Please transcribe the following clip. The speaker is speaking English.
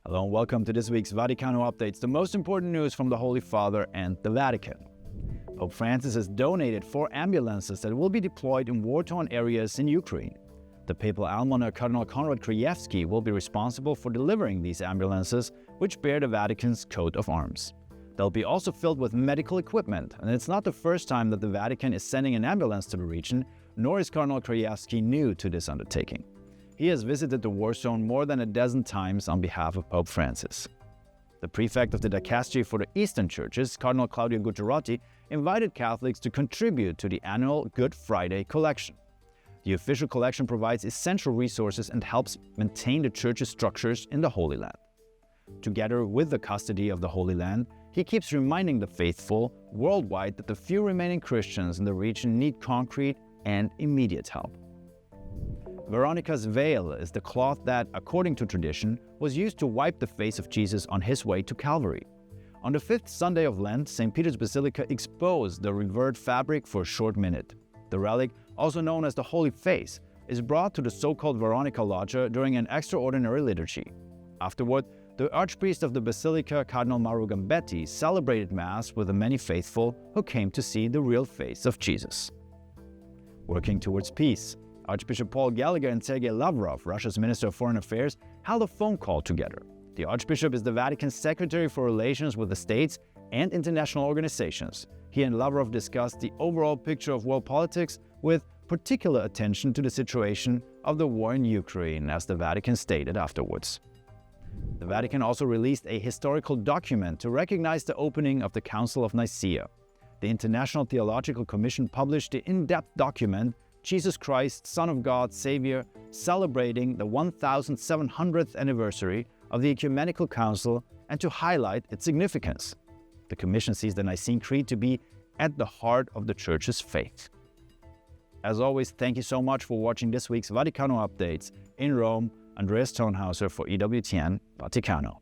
Hello and welcome to this week's Vaticano Updates, the most important news from the Holy Father and the Vatican. Pope Francis has donated 4 ambulances that will be deployed in war-torn areas in Ukraine. The papal almoner Cardinal Konrad Krajewski will be responsible for delivering these ambulances, which bear the Vatican's coat of arms. They'll be also filled with medical equipment, and it's not the first time that the Vatican is sending an ambulance to the region, nor is Cardinal Krajewski new to this undertaking. He has visited the war zone more than a dozen times on behalf of Pope Francis. The prefect of the dicastery for the Eastern Churches, Cardinal Claudio Gucciarotti, invited Catholics to contribute to the annual Good Friday collection. The official collection provides essential resources and helps maintain the Church's structures in the Holy Land. Together with the custody of the Holy Land, he keeps reminding the faithful worldwide that the few remaining Christians in the region need concrete and immediate help. Veronica's veil is the cloth that, according to tradition, was used to wipe the face of Jesus on his way to Calvary. On the 5th Sunday of Lent, St. Peter's Basilica exposed the revered fabric for a short minute. The relic, also known as the Holy Face, is brought to the so-called Veronica Loggia during an extraordinary liturgy. Afterward, the Archpriest of the Basilica, Cardinal Mauro Gambetti, celebrated Mass with the many faithful who came to see the real face of Jesus. Working towards peace, Archbishop Paul Gallagher and Sergei Lavrov, Russia's Minister of Foreign Affairs, held a phone call together. The Archbishop is the Vatican's Secretary for Relations with the States and international organizations. He and Lavrov discussed the overall picture of world politics with particular attention to the situation of the war in Ukraine, as the Vatican stated afterwards. The Vatican also released a historical document to recognize the opening of the Council of Nicaea. The International Theological Commission published the in-depth document Jesus Christ, Son of God, Savior, celebrating the 1700th anniversary of the Ecumenical Council and to highlight its significance. The Commission sees the Nicene Creed to be at the heart of the Church's faith. As always, thank you so much for watching this week's Vaticano Updates. In Rome, Andreas Tonhauser for EWTN Vaticano.